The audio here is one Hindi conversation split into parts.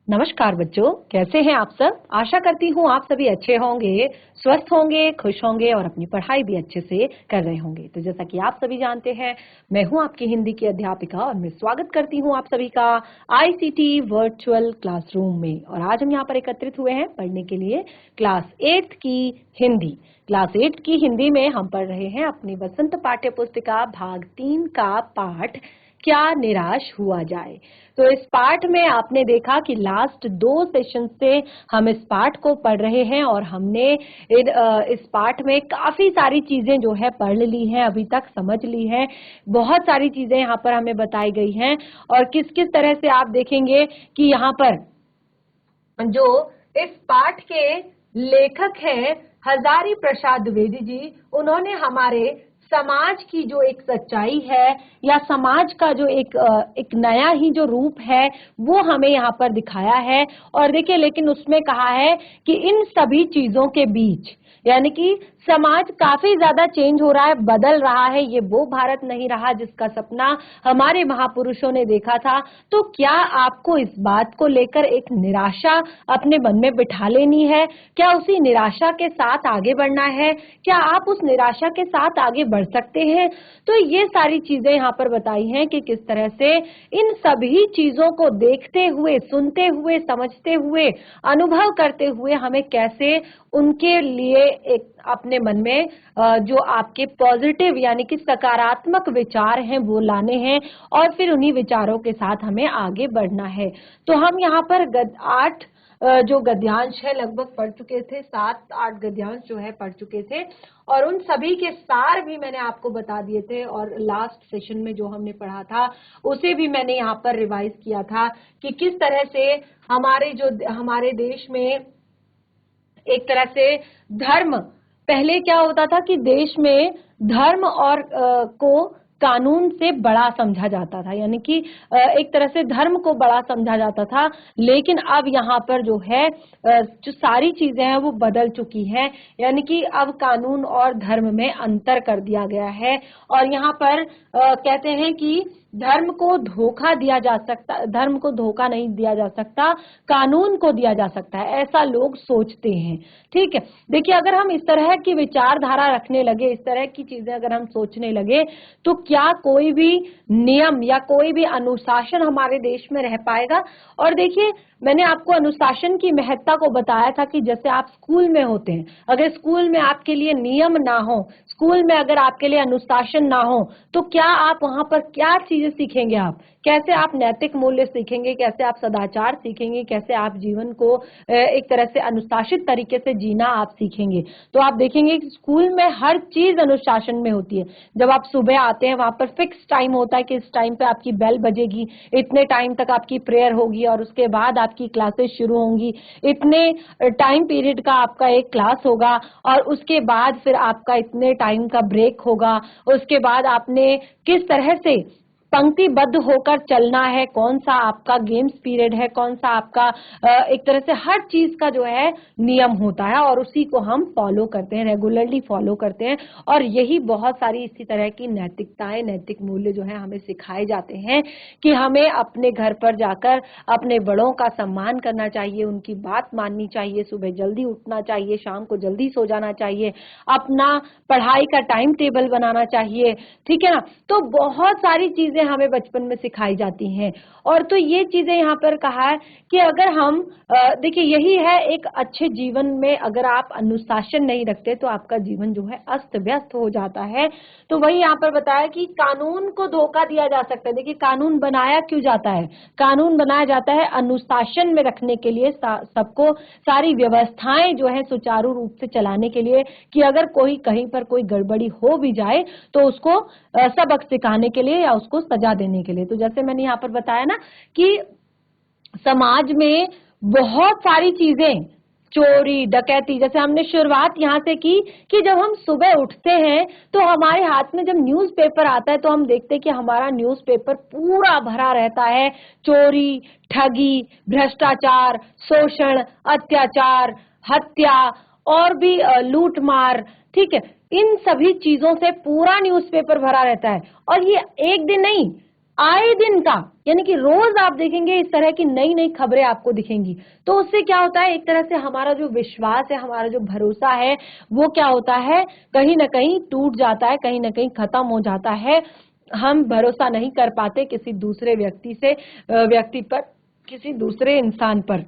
नमस्कार बच्चों, कैसे हैं आप सब। आशा करती हूँ आप सभी अच्छे होंगे, स्वस्थ होंगे, खुश होंगे और अपनी पढ़ाई भी अच्छे से कर रहे होंगे। तो जैसा कि आप सभी जानते हैं, मैं हूँ आपकी हिंदी की अध्यापिका और मैं स्वागत करती हूँ आप सभी का आईसीटी वर्चुअल क्लासरूम में। और आज हम यहाँ पर एकत्रित हुए हैं पढ़ने के लिए क्लास 8 की हिंदी। क्लास 8 की हिंदी में हम पढ़ रहे हैं अपनी वसंत पाठ्य पुस्तिका भाग 3 का पाठ क्या निराश हुआ जाए। तो इस पाठ में आपने देखा कि लास्ट 2 सेशन से हम इस पाठ को पढ़ रहे हैं और हमने इस पाठ में काफी सारी चीजें जो है पढ़ ली हैं, अभी तक समझ ली हैं। बहुत सारी चीजें यहाँ पर हमें बताई गई हैं और किस किस तरह से आप देखेंगे कि यहाँ पर जो इस पाठ के लेखक हैं हजारी प्रसाद द्विवेदी जी, उन्होंने हमारे समाज की जो एक सच्चाई है या समाज का जो एक नया ही जो रूप है वो हमें यहाँ पर दिखाया है। और देखिए, लेकिन उसमें कहा है कि इन सभी चीजों के बीच, यानी कि समाज काफी ज्यादा चेंज हो रहा है, बदल रहा है, ये वो भारत नहीं रहा जिसका सपना हमारे महापुरुषों ने देखा था। तो क्या आपको इस बात को लेकर एक निराशा अपने मन में बिठा लेनी है? क्या उसी निराशा के साथ आगे बढ़ना है? क्या आप उस निराशा के साथ आगे बढ़ सकते हैं? तो ये सारी चीजें यहाँ पर बताई हैं कि किस तरह से इन सभी चीजों को देखते हुए, सुनते हुए, समझते हुए, अनुभव करते हुए हमें कैसे उनके लिए एक अपने मन में जो आपके पॉजिटिव यानी कि सकारात्मक विचार हैं वो लाने हैं और फिर उन्हीं विचारों के साथ हमें आगे बढ़ना है। तो हम यहाँ पर 8 जो गद्यांश है लगभग पढ़ चुके थे, 7-8 गद्यांश जो है पढ़ चुके थे और उन सभी के सार भी मैंने आपको बता दिए थे। और लास्ट सेशन में जो हमने पढ़ा था उसे भी मैंने यहाँ पर रिवाइज किया था कि किस तरह से हमारे देश में एक तरह से धर्म, पहले क्या होता था कि देश में धर्म और को कानून से बड़ा समझा जाता था, यानी कि एक तरह से धर्म को बड़ा समझा जाता था। लेकिन अब यहाँ पर जो है जो सारी चीजें हैं वो बदल चुकी हैं, यानी कि अब कानून और धर्म में अंतर कर दिया गया है। और यहाँ पर कहते हैं कि धर्म को धोखा दिया जा सकता, धर्म को धोखा नहीं दिया जा सकता, कानून को दिया जा सकता है, ऐसा लोग सोचते हैं। ठीक है, देखिए, अगर हम इस तरह की विचारधारा रखने लगे, इस तरह की चीजें अगर हम सोचने लगे, तो क्या कोई भी नियम या कोई भी अनुशासन हमारे देश में रह पाएगा? और देखिए, मैंने आपको अनुशासन की महत्ता को बताया था कि जैसे आप स्कूल में होते हैं, अगर स्कूल में आपके लिए नियम ना हो, स्कूल में अगर आपके लिए अनुशासन ना हो, तो क्या आप वहां पर क्या चीजें सीखेंगे? आप कैसे आप नैतिक मूल्य सीखेंगे, कैसे आप सदाचार सीखेंगे, कैसे आप जीवन को एक तरह से अनुशासित तरीके से जीना आप सीखेंगे? तो आप देखेंगे कि स्कूल में हर चीज अनुशासन में होती है। जब आप सुबह आते हैं, वहां पर फिक्स टाइम होता है कि इस टाइम पे आपकी बेल बजेगी, इतने टाइम तक आपकी प्रेयर होगी और उसके बाद आपकी क्लासेस शुरू होंगी, इतने टाइम पीरियड का आपका एक क्लास होगा और उसके बाद फिर आपका इतने टाइम का ब्रेक होगा। उसके बाद आपने किस तरह से पंक्तिबद्ध होकर चलना है, कौन सा आपका गेम्स पीरियड है, कौन सा आपका एक तरह से हर चीज का जो है नियम होता है और उसी को हम फॉलो करते हैं, रेगुलरली फॉलो करते हैं। और यही बहुत सारी इसी तरह की नैतिकताएं, नैतिक मूल्य जो है हमें सिखाए जाते हैं कि हमें अपने घर पर जाकर अपने बड़ों का सम्मान करना चाहिए, उनकी बात माननी चाहिए, सुबह जल्दी उठना चाहिए, शाम को जल्दी सो जाना चाहिए, अपना पढ़ाई का टाइम टेबल बनाना चाहिए। ठीक है ना? तो बहुत सारी चीजें हमें बचपन में सिखाई जाती हैं। और तो ये चीजें यहाँ पर कहा है कि अगर हम देखिए, यही है एक अच्छे जीवन में, अगर आप अनुशासन नहीं रखते तो आपका जीवन जो है अस्त व्यस्त हो जाता है। तो वही यहाँ पर बताया कि कानून को धोखा दिया जा सकता है। देखिए, कानून बनाया क्यों जाता है? कानून बनाया जाता है अनुशासन में रखने के लिए, सबको सारी व्यवस्थाएं जो है सुचारू रूप से चलाने के लिए, कि अगर कोई कहीं पर कोई गड़बड़ी हो भी जाए तो उसको सबक सिखाने के लिए या उसको सजा देने के लिए। तो जैसे मैंने यहाँ पर बताया ना कि समाज में बहुत सारी चीजें, चोरी डकैती, जैसे हमने शुरुआत यहाँ से की कि जब हम सुबह उठते हैं तो हमारे हाथ में जब न्यूज़पेपर आता है तो हम देखते हैं कि हमारा न्यूज़पेपर पूरा भरा रहता है चोरी, ठगी, भ्रष्टाचार, शोषण, अत्याचार, हत्या और भी लूट मार। ठीक है, इन सभी चीजों से पूरा न्यूज़पेपर भरा रहता है। और ये एक दिन नहीं, आए दिन का, यानी कि रोज आप देखेंगे इस तरह की नई नई खबरें आपको दिखेंगी। तो उससे क्या होता है, एक तरह से हमारा जो विश्वास है, हमारा जो भरोसा है, वो क्या होता है, कहीं ना कहीं टूट जाता है, कहीं ना कहीं खत्म हो जाता है। हम भरोसा नहीं कर पाते किसी दूसरे व्यक्ति पर, किसी दूसरे इंसान पर।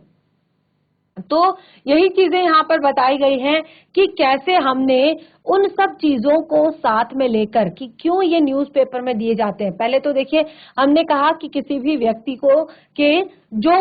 तो यही चीजें यहाँ पर बताई गई हैं कि कैसे हमने उन सब चीजों को साथ में लेकर, कि क्यों ये न्यूज़पेपर में दिए जाते हैं। पहले तो देखिए, हमने कहा कि किसी भी व्यक्ति को के जो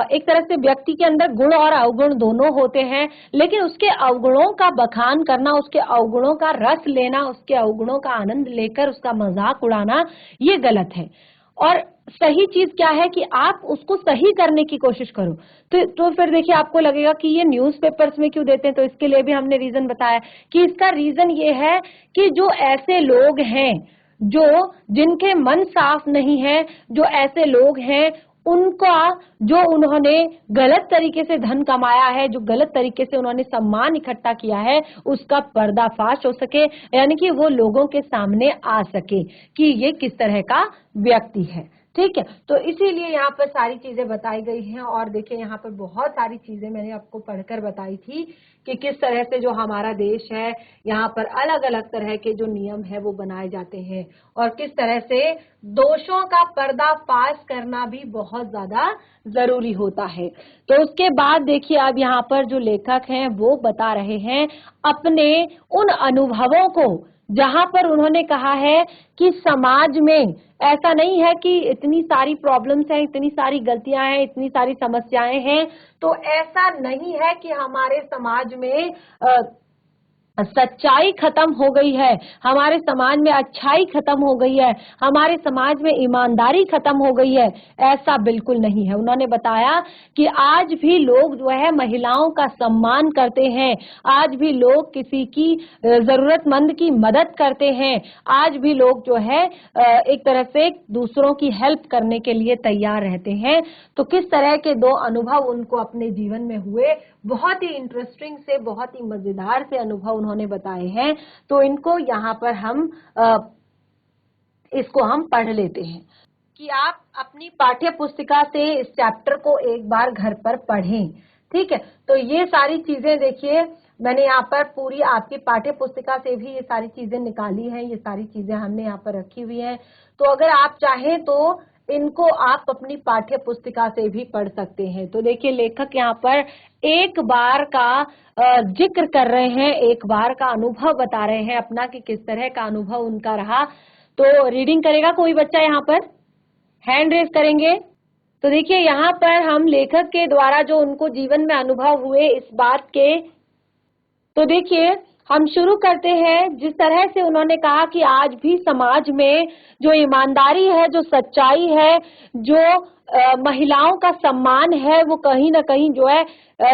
एक तरह से व्यक्ति के अंदर गुण और अवगुण दोनों होते हैं, लेकिन उसके अवगुणों का बखान करना, उसके अवगुणों का रस लेना, उसके अवगुणों का आनंद लेकर उसका मजाक उड़ाना, ये गलत है। और सही चीज क्या है कि आप उसको सही करने की कोशिश करो। तो फिर देखिए, आपको लगेगा कि ये न्यूज़पेपर्स में क्यों देते हैं, तो इसके लिए भी हमने रीजन बताया कि इसका रीजन ये है कि जो ऐसे लोग हैं जिनके मन साफ नहीं है, जो ऐसे लोग हैं उनका, जो उन्होंने गलत तरीके से धन कमाया है, जो गलत तरीके से उन्होंने सम्मान इकट्ठा किया है, उसका पर्दाफाश हो सके, यानी कि वो लोगों के सामने आ सके कि ये किस तरह का व्यक्ति है। ठीक है, तो इसीलिए यहाँ पर सारी चीजें बताई गई हैं। और देखिए, यहाँ पर बहुत सारी चीजें मैंने आपको पढ़कर बताई थी कि किस तरह से जो हमारा देश है, यहाँ पर अलग अलग तरह के जो नियम है वो बनाए जाते हैं, और किस तरह से दोषों का पर्दाफाश करना भी बहुत ज्यादा जरूरी होता है। तो उसके बाद देखिए, अब यहाँ पर जो लेखक हैं वो बता रहे हैं अपने उन अनुभवों को, जहां पर उन्होंने कहा है कि समाज में ऐसा नहीं है कि इतनी सारी प्रॉब्लम्स हैं, इतनी सारी गलतियां हैं, इतनी सारी समस्याएं हैं, तो ऐसा नहीं है कि हमारे समाज में सच्चाई खत्म हो गई है, हमारे समाज में अच्छाई खत्म हो गई है, हमारे समाज में ईमानदारी खत्म हो गई है, ऐसा बिल्कुल नहीं है। उन्होंने बताया कि आज भी लोग जो है महिलाओं का सम्मान करते हैं, आज भी लोग किसी की जरूरतमंद की मदद करते हैं, आज भी लोग जो है एक तरह से दूसरों की हेल्प करने के लिए तैयार रहते हैं। तो किस तरह के दो अनुभव उनको अपने जीवन में हुए, बहुत ही इंटरेस्टिंग से, बहुत ही मजेदार से अनुभव उन्होंने बताए हैं। तो इनको यहाँ पर इसको हम पढ़ लेते हैं कि आप अपनी पाठ्य पुस्तिका से इस चैप्टर को एक बार घर पर पढ़ें। ठीक है, तो ये सारी चीजें देखिए, मैंने यहाँ पर पूरी आपकी पाठ्य पुस्तिका से भी ये सारी चीजें निकाली हैं, ये सारी चीजें हमने यहाँ पर रखी हुई हैं। तो अगर आप चाहें तो इनको आप अपनी पाठ्य पुस्तिका से भी पढ़ सकते हैं। तो देखिए, लेखक यहाँ पर एक बार का जिक्र कर रहे हैं, एक बार का अनुभव बता रहे हैं अपना कि किस तरह का अनुभव उनका रहा। तो रीडिंग करेगा कोई बच्चा यहाँ पर? हैंड रेज करेंगे। तो देखिए, यहाँ पर हम लेखक के द्वारा जो उनको जीवन में अनुभव हुए इस बात के, तो देखिए हम शुरू करते हैं। जिस तरह से उन्होंने कहा कि आज भी समाज में जो ईमानदारी है, जो सच्चाई है, जो महिलाओं का सम्मान है, वो कहीं ना कहीं जो है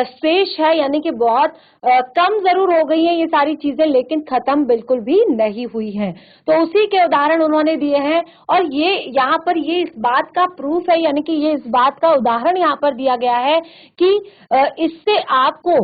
शेष है, यानी कि बहुत कम जरूर हो गई है ये सारी चीजें, लेकिन खत्म बिल्कुल भी नहीं हुई हैं। तो उसी के उदाहरण उन्होंने दिए हैं, और ये यहाँ पर ये इस बात का प्रूफ है, यानी कि ये इस बात का उदाहरण यहाँ पर दिया गया है कि इससे आपको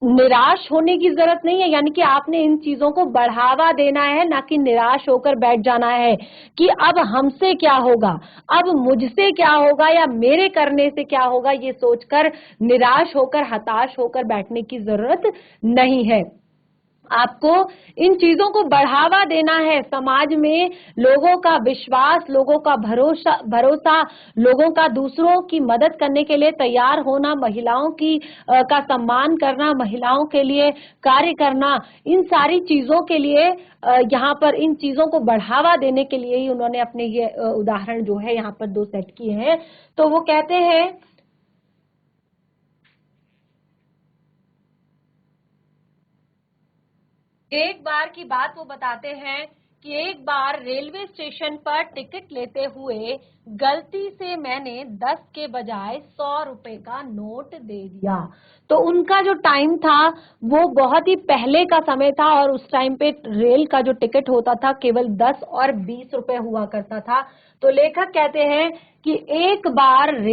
निराश होने की जरूरत नहीं है, यानी कि आपने इन चीजों को बढ़ावा देना है, ना कि निराश होकर बैठ जाना है कि अब हमसे क्या होगा, अब मुझसे क्या होगा, या मेरे करने से क्या होगा, ये सोचकर निराश होकर, हताश होकर बैठने की जरूरत नहीं है। आपको इन चीजों को बढ़ावा देना है। समाज में लोगों का विश्वास, लोगों का भरोसा, लोगों का दूसरों की मदद करने के लिए तैयार होना, महिलाओं की का सम्मान करना, महिलाओं के लिए कार्य करना, इन सारी चीजों के लिए यहाँ पर इन चीजों को बढ़ावा देने के लिए ही उन्होंने अपने ये उदाहरण जो है यहाँ पर 2 सेट किए हैं। तो वो कहते हैं, एक बार की बात वो बताते हैं कि एक बार रेलवे स्टेशन पर टिकट लेते हुए गलती से मैंने 10 के बजाय 100 रुपए का नोट दे दिया। तो उनका जो टाइम था वो बहुत ही पहले का समय था, और उस टाइम पे रेल का जो टिकट होता था केवल 10 और 20 रुपए हुआ करता था। तो लेखक कहते हैं कि एक बार जब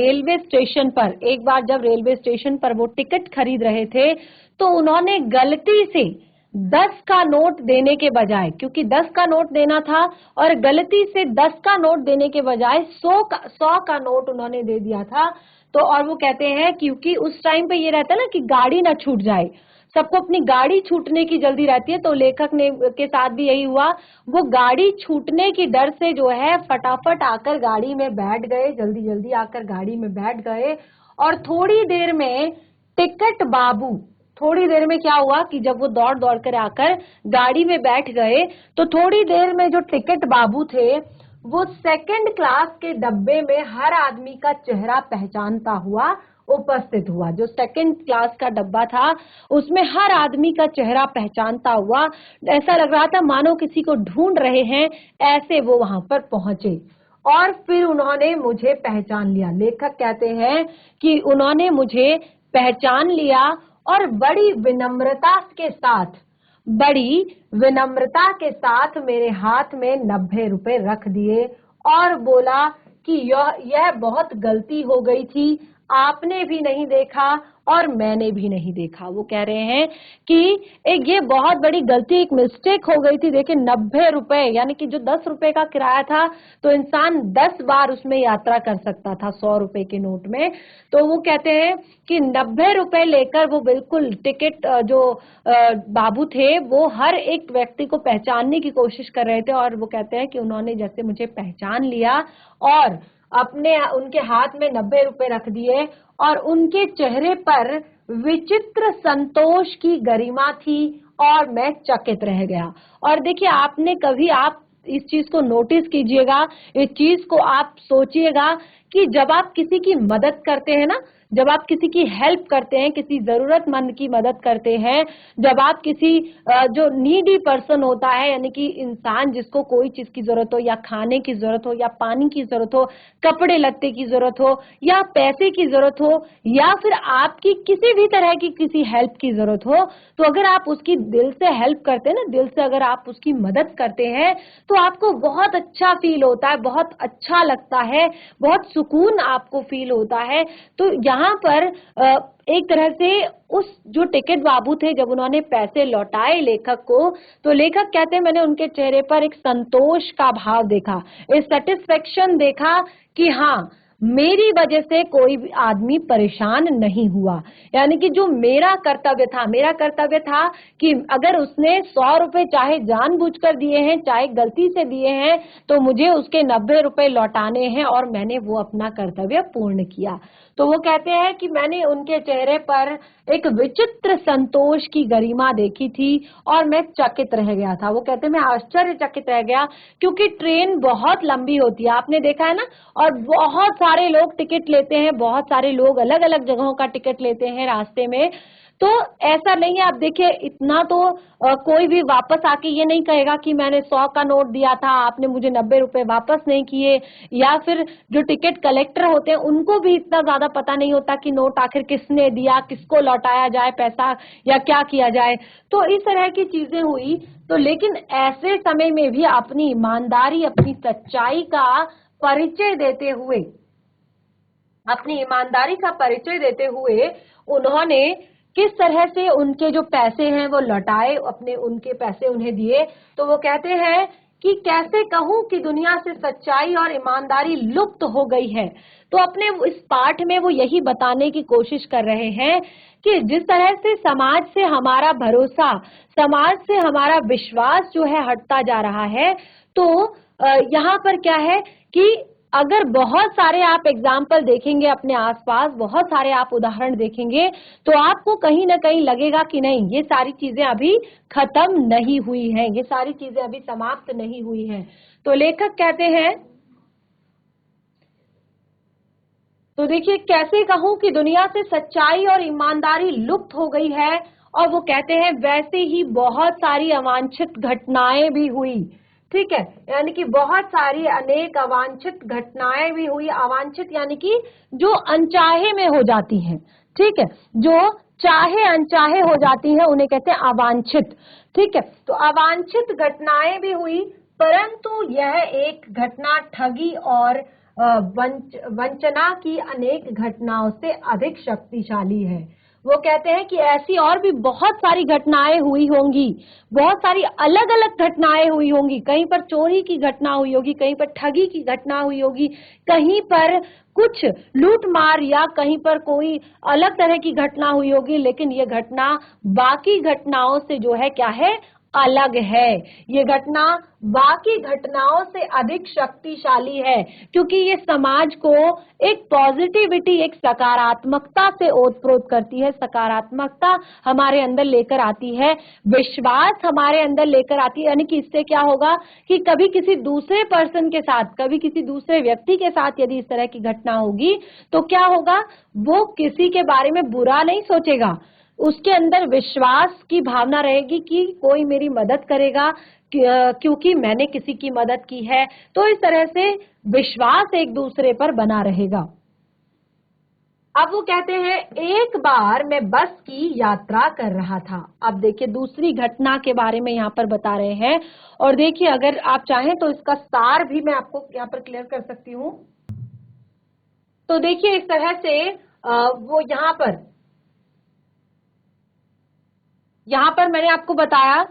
रेलवे स्टेशन पर वो टिकट खरीद रहे थे, तो उन्होंने गलती से 10 का नोट देने के बजाय, क्योंकि 10 का नोट देना था और गलती से 10 का नोट देने के बजाय 100 का नोट उन्होंने दे दिया था। तो और वो कहते हैं क्योंकि उस टाइम पे ये रहता है ना कि गाड़ी ना छूट जाए, सबको अपनी गाड़ी छूटने की जल्दी रहती है, तो लेखक ने के साथ भी यही हुआ। वो गाड़ी छूटने की डर से जो है फटाफट आकर गाड़ी में बैठ गए, जल्दी जल्दी आकर गाड़ी में बैठ गए। और थोड़ी देर में टिकट बाबू, थोड़ी देर में क्या हुआ कि जब वो दौड़ दौड़ कर आकर गाड़ी में बैठ गए, तो थोड़ी देर में जो टिकट बाबू थे वो सेकंड क्लास के डब्बे में हर आदमी का चेहरा पहचानता हुआ उपस्थित हुआ। जो सेकंड क्लास का डब्बा था उसमें हर आदमी का चेहरा पहचानता हुआ, ऐसा लग रहा था मानो किसी को ढूंढ रहे हैं, ऐसे वो वहां पर पहुंचे और फिर उन्होंने मुझे पहचान लिया। लेखक कहते हैं कि उन्होंने मुझे पहचान लिया और बड़ी विनम्रता के साथ मेरे हाथ में 90 रुपए रख दिए और बोला कि यह बहुत गलती हो गई थी, आपने भी नहीं देखा और मैंने भी नहीं देखा। वो कह रहे हैं कि एक ये बहुत बड़ी गलती, एक मिस्टेक हो गई थी। देखिए 90 रुपए, यानी कि जो 10 रुपए का किराया था तो इंसान 10 बार उसमें यात्रा कर सकता था 100 रुपए के नोट में। तो वो कहते हैं कि 90 रुपए लेकर वो बिल्कुल टिकट जो बाबू थे वो हर एक व्यक्ति को पहचानने की कोशिश कर रहे थे और वो कहते हैं कि उन्होंने जैसे मुझे पहचान लिया और उनके हाथ में 90 रुपए रख दिए और उनके चेहरे पर विचित्र संतोष की गरिमा थी और मैं चकित रह गया। और देखिए आप इस चीज को नोटिस कीजिएगा, इस चीज को आप सोचिएगा कि जब आप किसी की मदद करते हैं ना, जब आप किसी की हेल्प करते हैं, किसी जरूरतमंद की मदद करते हैं, जब आप किसी जो नीडी पर्सन होता है, यानी कि इंसान जिसको कोई चीज की जरूरत हो, या खाने की जरूरत हो, या पानी की जरूरत हो, कपड़े लत्ते की जरूरत हो, या पैसे की जरूरत हो, या फिर आपकी किसी भी तरह की किसी हेल्प की जरूरत हो, तो अगर आप उसकी दिल से हेल्प करते हैं ना, दिल से अगर आप उसकी मदद करते हैं तो आपको बहुत अच्छा फील होता है, बहुत अच्छा लगता है, बहुत सुकून आपको फील होता है। तो यहाँ पर एक तरह से उस जो टिकट बाबू थे, जब उन्होंने पैसे लौटाए लेखक को, तो लेखक कहते हैं मैंने उनके चेहरे पर एक संतोष का भाव देखा, एक सेटिस्फेक्शन देखा कि हाँ, मेरी वजह से कोई भी आदमी परेशान नहीं हुआ। यानी कि जो मेरा कर्तव्य था कि अगर उसने 100 रुपए चाहे जानबूझकर दिए हैं, चाहे गलती से दिए हैं, तो मुझे उसके 90 रुपए लौटाने हैं और मैंने वो अपना कर्तव्य पूर्ण किया। तो वो कहते हैं कि मैंने उनके चेहरे पर एक विचित्र संतोष की गरिमा देखी थी और मैं चकित रह गया था। वो कहते हैं मैं आश्चर्यचकित रह गया, क्योंकि ट्रेन बहुत लंबी होती है, आपने देखा है ना, और बहुत सारे लोग टिकट लेते हैं, बहुत सारे लोग अलग अलग जगहों का टिकट लेते हैं रास्ते में। तो ऐसा नहीं है, आप देखिए इतना तो कोई भी वापस आके ये नहीं कहेगा कि मैंने 100 का नोट दिया था, आपने मुझे 90 रुपए वापस नहीं किए। या फिर जो टिकट कलेक्टर होते हैं उनको भी इतना ज्यादा पता नहीं होता कि नोट आखिर किसने दिया, किसको लौटाया जाए पैसा, या क्या किया जाए। तो इस तरह की चीजें हुई। तो लेकिन ऐसे समय में भी अपनी ईमानदारी, अपनी सच्चाई का परिचय देते हुए उन्होंने किस तरह से उनके जो पैसे हैं वो लौटाए, उनके पैसे उन्हें दिए। तो वो कहते हैं कि कैसे कहूं कि दुनिया से सच्चाई और ईमानदारी लुप्त हो गई है। तो अपने इस पाठ में वो यही बताने की कोशिश कर रहे हैं कि जिस तरह से समाज से हमारा भरोसा, समाज से हमारा विश्वास जो है हटता जा रहा है, तो यहाँ पर क्या है कि अगर बहुत सारे आप एग्जाम्पल देखेंगे अपने आसपास, बहुत सारे आप उदाहरण देखेंगे, तो आपको कहीं ना कहीं लगेगा कि नहीं, ये सारी चीजें अभी खत्म नहीं हुई हैं, ये सारी चीजें अभी समाप्त नहीं हुई हैं। तो लेखक कहते हैं, तो देखिए कैसे कहूं कि दुनिया से सच्चाई और ईमानदारी लुप्त हो गई है। और वो कहते हैं वैसे ही बहुत सारी अवांछित घटनाएं भी हुई। ठीक है, यानी कि बहुत सारी अनेक अवांछित घटनाएं भी हुई। अवांछित यानी कि जो अनचाहे में हो जाती हैं। ठीक है, जो चाहे अनचाहे हो जाती हैं उन्हें कहते हैं अवांछित। ठीक है, तो अवांछित घटनाएं भी हुई, परंतु यह एक घटना ठगी और वंचना की अनेक घटनाओं से अधिक शक्तिशाली है। वो कहते हैं कि ऐसी और भी बहुत सारी घटनाएं हुई होंगी, बहुत सारी अलग अलग घटनाएं हुई होंगी। कहीं पर चोरी की घटना हुई होगी, कहीं पर ठगी की घटना हुई होगी, कहीं पर कुछ लूट मार या कहीं पर कोई अलग तरह की घटना हुई होगी, लेकिन ये घटना बाकी घटनाओं से जो है क्या है, अलग है। ये घटना बाकी घटनाओं से अधिक शक्तिशाली है, क्योंकि ये समाज को एक पॉजिटिविटी, एक सकारात्मकता से ओतप्रोत करती है, सकारात्मकता हमारे अंदर लेकर आती है, विश्वास हमारे अंदर लेकर आती है। यानी कि इससे क्या होगा कि कभी किसी दूसरे पर्सन के साथ, कभी किसी दूसरे व्यक्ति के साथ यदि इस तरह की घटना होगी तो क्या होगा, वो किसी के बारे में बुरा नहीं सोचेगा, उसके अंदर विश्वास की भावना रहेगी कि कोई मेरी मदद करेगा क्योंकि मैंने किसी की मदद की है। तो इस तरह से विश्वास एक दूसरे पर बना रहेगा। अब वो कहते हैं, एक बार मैं बस की यात्रा कर रहा था। अब देखिए दूसरी घटना के बारे में यहाँ पर बता रहे हैं, और देखिए अगर आप चाहें तो इसका सार भी मैं आपको यहाँ पर क्लियर कर सकती हूँ। तो देखिए इस तरह से वो यहाँ पर मैंने आपको बताया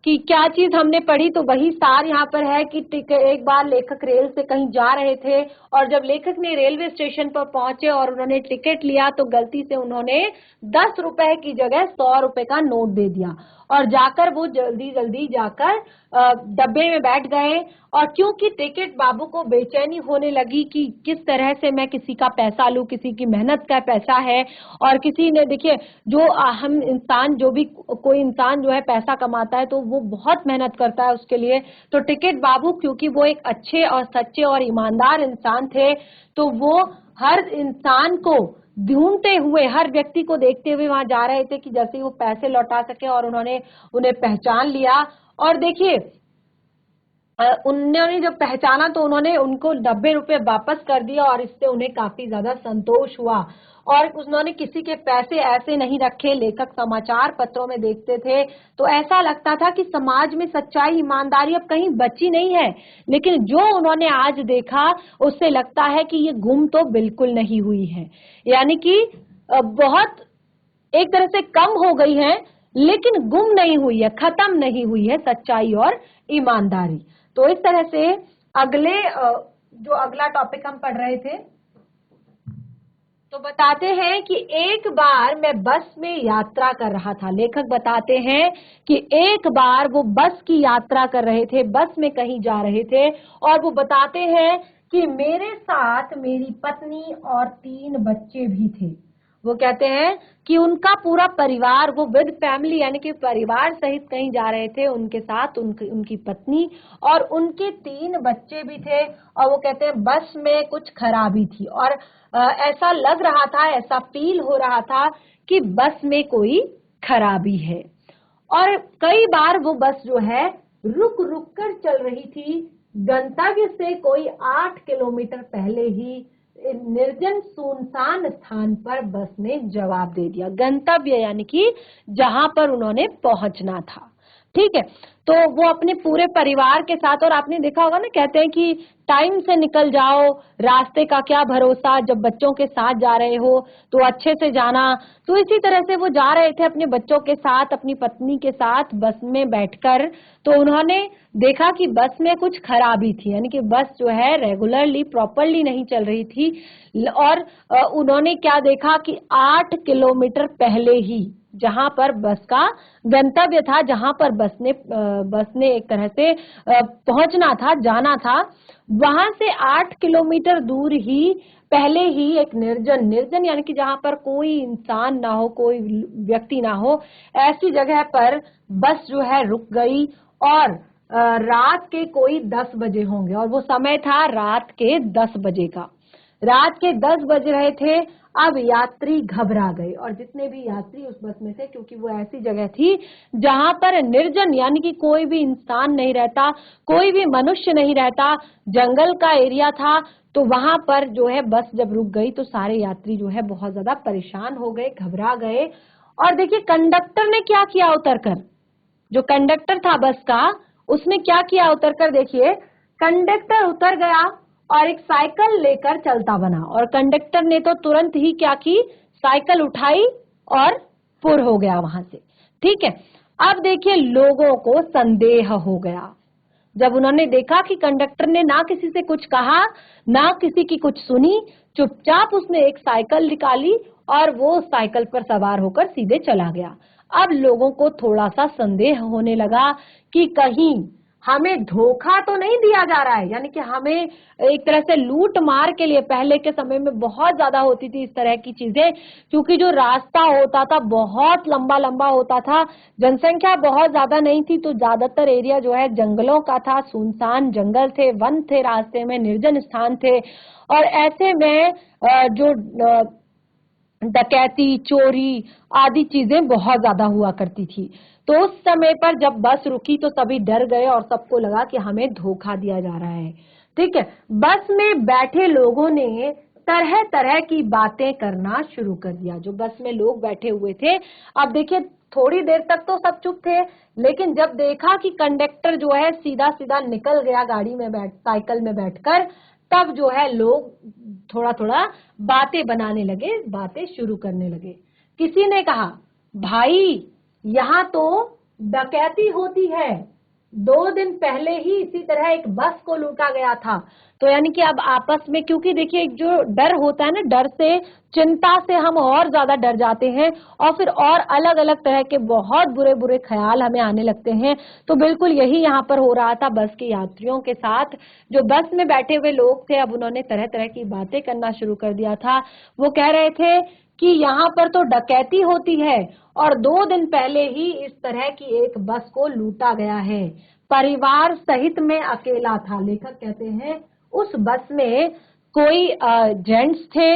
कि क्या चीज हमने पढ़ी, तो वही सार यहाँ पर है कि एक बार लेखक रेल से कहीं जा रहे थे, और जब लेखक ने रेलवे स्टेशन पर पहुंचे और उन्होंने टिकट लिया तो गलती से उन्होंने 10 रुपए की जगह 100 रुपए का नोट दे दिया, और जाकर वो जल्दी जाकर डब्बे में बैठ गए। और क्योंकि टिकट बाबू को बेचैनी होने लगी कि किस तरह से मैं किसी का पैसा लूं, किसी की मेहनत का पैसा है, और किसी ने, देखिए जो हम इंसान, जो भी कोई इंसान जो है पैसा कमाता है तो वो बहुत मेहनत करता है उसके लिए। तो टिकट बाबू क्योंकि वो एक अच्छे और सच्चे और ईमानदार इंसान थे, तो वो हर इंसान को ढूंढते हुए, हर व्यक्ति को देखते हुए वहां जा रहे थे कि जैसे वो पैसे लौटा सके, और उन्होंने उन्हें पहचान लिया। और देखिए उन्होंने जब पहचाना तो उन्होंने उनको 90 रुपए वापस कर दिया, और इससे उन्हें काफी ज्यादा संतोष हुआ। और उन्होंने किसी के पैसे ऐसे नहीं रखे। लेखक समाचार पत्रों में देखते थे तो ऐसा लगता था कि समाज में सच्चाई, ईमानदारी अब कहीं बची नहीं है, लेकिन जो उन्होंने आज देखा उससे लगता है कि ये गुम तो बिल्कुल नहीं हुई है। यानी कि बहुत एक तरह से कम हो गई है, लेकिन गुम नहीं हुई है, खत्म नहीं हुई है सच्चाई और ईमानदारी। तो इस तरह से जो अगला टॉपिक हम पढ़ रहे थे, तो बताते हैं कि एक बार मैं बस में यात्रा कर रहा था। लेखक बताते हैं कि एक बार वो बस की यात्रा कर रहे थे, बस में कहीं जा रहे थे, और वो बताते हैं कि मेरे साथ मेरी पत्नी और 3 बच्चे भी थे। वो कहते हैं कि उनका पूरा परिवार, वो विद फैमिली यानी कि परिवार सहित कहीं जा रहे थे, उनके साथ उनकी पत्नी और उनके 3 बच्चे भी थे। और वो कहते हैं बस में कुछ खराबी थी, और ऐसा लग रहा था, ऐसा फील हो रहा था कि बस में कोई खराबी है। और कई बार वो बस जो है रुक रुक कर चल रही थी। गंतव्य से कोई 8 किलोमीटर पहले ही निर्जन सुनसान स्थान पर बस ने जवाब दे दिया। गंतव्य यानी कि जहां पर उन्होंने पहुंचना था, ठीक है। तो वो अपने पूरे परिवार के साथ, और आपने देखा होगा ना, कहते हैं कि टाइम से निकल जाओ, रास्ते का क्या भरोसा, जब बच्चों के साथ जा रहे हो तो अच्छे से जाना। तो इसी तरह से वो जा रहे थे अपने बच्चों के साथ, अपनी पत्नी के साथ बस में बैठकर। तो उन्होंने देखा कि बस में कुछ खराबी थी, यानी कि बस जो है रेगुलरली, प्रॉपरली नहीं चल रही थी। और उन्होंने क्या देखा कि 8 किलोमीटर पहले ही, जहां पर बस का गंतव्य था, जहां पर बस ने एक तरह से पहुंचना था, जाना था, वहां से 8 किलोमीटर दूर ही पहले ही एक निर्जन यानी कि जहां पर कोई इंसान ना हो, कोई व्यक्ति ना हो, ऐसी जगह पर बस जो है रुक गई। और रात के कोई 10 बजे होंगे, और वो समय था रात के 10 बजे का। रात के 10 बज रहे थे। अब यात्री घबरा गए, और जितने भी यात्री उस बस में थे, क्योंकि वो ऐसी जगह थी जहां पर निर्जन यानी कि कोई भी इंसान नहीं रहता, कोई भी मनुष्य नहीं रहता, जंगल का एरिया था, तो वहां पर जो है बस जब रुक गई तो सारे यात्री जो है बहुत ज्यादा परेशान हो गए, घबरा गए। और देखिए कंडक्टर ने क्या किया उतरकर, जो कंडक्टर था बस का, उसने क्या किया उतरकर, देखिए कंडक्टर उतर गया और एक साइकिल लेकर चलता बना। और कंडक्टर ने तो तुरंत ही क्या की, साइकिल उठाई और पुर हो गया वहां से। ठीक है, अब देखिए लोगों को संदेह हो गया जब उन्होंने देखा कि कंडक्टर ने ना किसी से कुछ कहा, ना किसी की कुछ सुनी, चुपचाप उसने एक साइकिल निकाली और वो साइकिल पर सवार होकर सीधे चला गया। अब लोगों को थोड़ा सा संदेह होने लगा कि कहीं हमें धोखा तो नहीं दिया जा रहा है, यानी कि हमें एक तरह से लूट मार के लिए, पहले के समय में बहुत ज्यादा होती थी इस तरह की चीजें, क्योंकि जो रास्ता होता था बहुत लंबा लंबा होता था, जनसंख्या बहुत ज्यादा नहीं थी, तो ज्यादातर एरिया जो है जंगलों का था, सुनसान जंगल थे, वन थे, रास्ते में निर्जन स्थान थे, और ऐसे में जो डकैती, चोरी आदि चीजें बहुत ज्यादा हुआ करती थी। तो उस समय पर जब बस रुकी तो सभी डर गए और सबको लगा कि हमें धोखा दिया जा रहा है। ठीक है, बस में बैठे लोगों ने तरह तरह की बातें करना शुरू कर दिया। जो बस में लोग बैठे हुए थे, अब देखिए थोड़ी देर तक तो सब चुप थे, लेकिन जब देखा कि कंडक्टर जो है सीधा सीधा निकल गया गाड़ी में साइकिल में बैठकर, तब जो है लोग थोड़ा थोड़ा बातें बनाने लगे, बातें शुरू करने लगे। किसी ने कहा, भाई यहाँ तो डकैती होती है, 2 दिन पहले ही इसी तरह एक बस को लूटा गया था। तो यानी कि अब आपस में, क्योंकि देखिए जो डर होता है ना, डर से, चिंता से हम और ज्यादा डर जाते हैं और फिर और अलग अलग तरह के बहुत बुरे बुरे ख्याल हमें आने लगते हैं। तो बिल्कुल यही यहाँ पर हो रहा था बस के यात्रियों के साथ। जो बस में बैठे हुए लोग थे, अब उन्होंने तरह तरह की बातें करना शुरू कर दिया था। वो कह रहे थे कि यहाँ पर तो डकैती होती है और 2 दिन पहले ही इस तरह की एक बस को लूटा गया है। परिवार सहित में अकेला था। लेखक कहते हैं उस बस में कोई जेंट्स थे,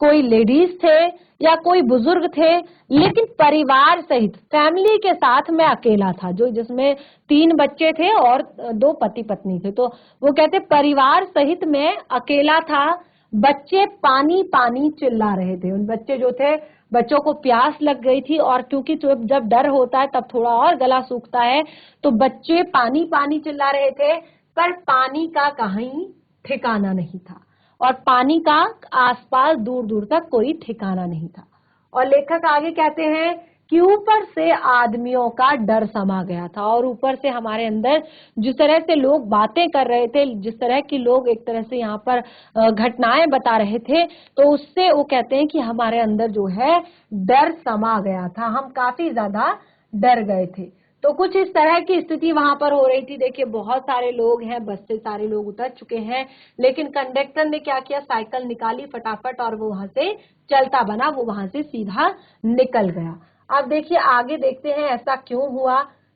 कोई लेडीज थे या कोई बुजुर्ग थे, लेकिन परिवार सहित, फैमिली के साथ मैं अकेला था, जो जिसमें 3 बच्चे थे और 2 पति पत्नी थे। तो वो कहते परिवार सहित मैं अकेला था। बच्चे पानी पानी चिल्ला रहे थे। उन बच्चे जो थे, बच्चों को प्यास लग गई थी, और क्योंकि जब डर होता है तब थोड़ा और गला सूखता है, तो बच्चे पानी पानी चिल्ला रहे थे, पर पानी का कहीं ठिकाना नहीं था और पानी का आसपास दूर दूर तक कोई ठिकाना नहीं था। और लेखक आगे कहते हैं कि ऊपर से आदमियों का डर समा गया था, और ऊपर से हमारे अंदर जिस तरह से लोग बातें कर रहे थे, जिस तरह की लोग एक तरह से यहाँ पर घटनाएं बता रहे थे, तो उससे वो कहते हैं कि हमारे अंदर जो है डर समा गया था, हम काफी ज्यादा डर गए थे। तो कुछ इस तरह की स्थिति वहां पर हो रही थी। देखिए बहुत सारे लोग हैं, बस से सारे लोग उतर चुके हैं, लेकिन कंडक्टर ने क्या किया, साइकिल निकाली फटाफट और वो वहां से चलता बना, वो वहां से सीधा निकल गया। अब देखिए आगे देखते हैं ऐसा क्यों हुआ।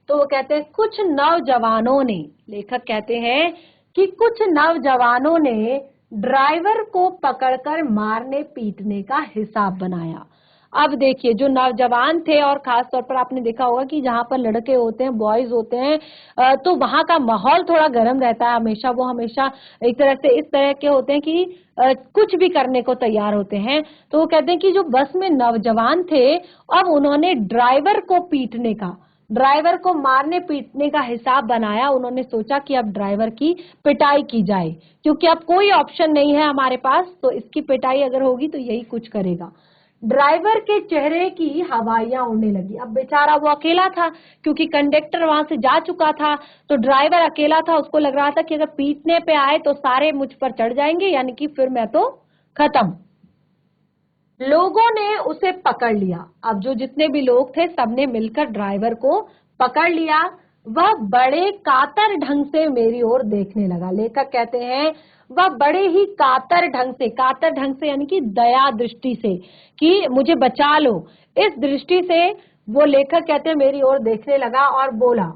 तो वो कहते हैं कुछ नौजवानों ने, लेखक कहते हैं कि कुछ नौजवानों ने ड्राइवर को पकड़कर मारने पीटने का हिसाब बनाया। अब देखिए जो नौजवान थे, और खास तौर पर आपने देखा होगा कि जहां पर लड़के होते हैं, बॉयज होते हैं, तो वहां का माहौल थोड़ा गर्म रहता है हमेशा। वो हमेशा एक तरह से इस तरह के होते हैं कि कुछ भी करने को तैयार होते हैं। तो वो कहते हैं कि जो बस में नौजवान थे, अब उन्होंने ड्राइवर को पीटने का, ड्राइवर को मारने पीटने का हिसाब बनाया। उन्होंने सोचा कि अब ड्राइवर की पिटाई की जाए, क्योंकि अब कोई ऑप्शन नहीं है हमारे पास, तो इसकी पिटाई अगर होगी तो यही कुछ करेगा। ड्राइवर के चेहरे की हवाइयां उड़ने लगी। अब बेचारा वो अकेला था, क्योंकि कंडक्टर वहां से जा चुका था, तो ड्राइवर अकेला था। उसको लग रहा था कि अगर पीटने पे आए तो सारे मुझ पर चढ़ जाएंगे, यानी कि फिर मैं तो खत्म। लोगों ने उसे पकड़ लिया। अब जो जितने भी लोग थे सबने मिलकर ड्राइवर को पकड़ लिया। वह बड़े कातर ढंग से मेरी ओर देखने लगा। लेखक कहते हैं वह बड़े ही कातर ढंग से यानी कि दया दृष्टि से, कि मुझे बचा लो, इस दृष्टि से वो, लेखक कहते हैं, मेरी ओर देखने लगा और बोला,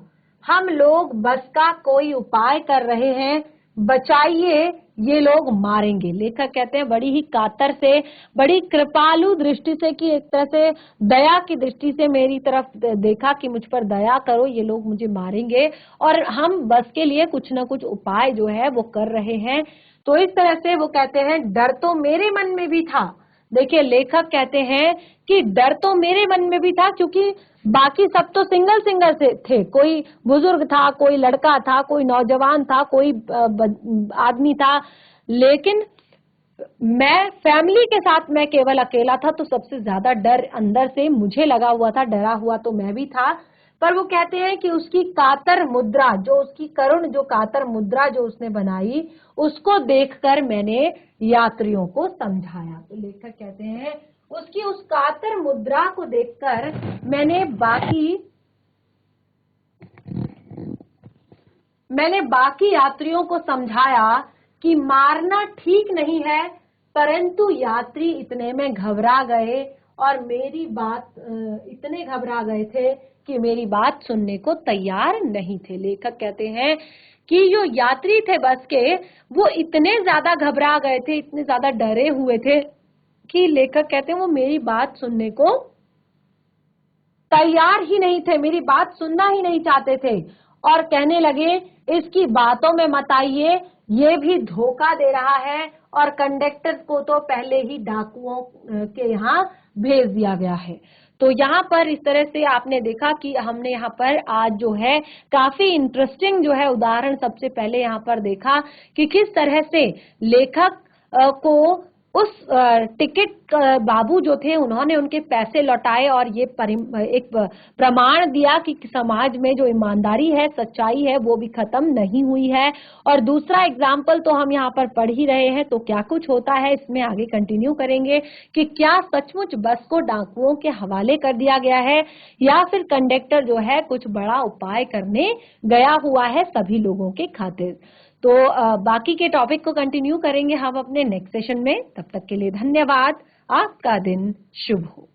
हम लोग बस का कोई उपाय कर रहे हैं, बचाइए, ये लोग मारेंगे। लेखक कहते हैं बड़ी ही कातर से, बड़ी कृपालु दृष्टि से, कि एक तरह से दया की दृष्टि से मेरी तरफ देखा कि मुझ पर दया करो, ये लोग मुझे मारेंगे और हम बस के लिए कुछ ना कुछ उपाय जो है वो कर रहे हैं। तो इस तरह से वो कहते हैं डर तो मेरे मन में भी था। देखिए लेखक कहते हैं कि डर तो मेरे मन में भी था, क्योंकि बाकी सब तो सिंगल से थे, कोई बुजुर्ग था, कोई लड़का था, कोई नौजवान था, कोई आदमी था, लेकिन मैं फैमिली के साथ मैं केवल अकेला था, तो सबसे ज्यादा डर अंदर से मुझे लगा हुआ था, डरा हुआ तो मैं भी था। पर वो कहते हैं कि उसकी कातर मुद्रा, जो उसकी करुण जो कातर मुद्रा जो उसने बनाई, उसको देखकर मैंने यात्रियों को समझाया। तो लेखक कहते हैं उसकी उस कातर मुद्रा को देखकर मैंने बाकी यात्रियों को समझाया कि मारना ठीक नहीं है, परंतु यात्री इतने में घबरा गए और मेरी बात इतने घबरा गए थे कि मेरी बात सुनने को तैयार नहीं थे। लेखक कहते हैं कि जो यात्री थे बस के, वो इतने ज्यादा घबरा गए थे, इतने ज्यादा डरे हुए थे कि लेखक कहते हैं वो मेरी बात सुनने को तैयार ही नहीं थे, मेरी बात सुनना ही नहीं चाहते थे और कहने लगे इसकी बातों में मत आइए, ये भी धोखा दे रहा है और कंडक्टर को तो पहले ही डाकुओं के यहाँ भेज दिया गया है। तो यहाँ पर इस तरह से आपने देखा कि हमने यहाँ पर आज जो है काफी इंटरेस्टिंग जो है उदाहरण सबसे पहले यहाँ पर देखा कि किस तरह से लेखक को उस टिकट बाबू जो थे उन्होंने उनके पैसे लौटाए और ये एक प्रमाण दिया कि समाज में जो ईमानदारी है, सच्चाई है, वो भी खत्म नहीं हुई है। और दूसरा एग्जाम्पल तो हम यहाँ पर पढ़ ही रहे हैं, तो क्या कुछ होता है इसमें आगे कंटिन्यू करेंगे कि क्या सचमुच बस को डाकुओं के हवाले कर दिया गया है या फिर कंडक्टर जो है कुछ बड़ा उपाय करने गया हुआ है सभी लोगों के खातिर। तो बाकी के टॉपिक को कंटिन्यू करेंगे हम अपने नेक्स्ट सेशन में। तब तक के लिए धन्यवाद। आपका दिन शुभ हो।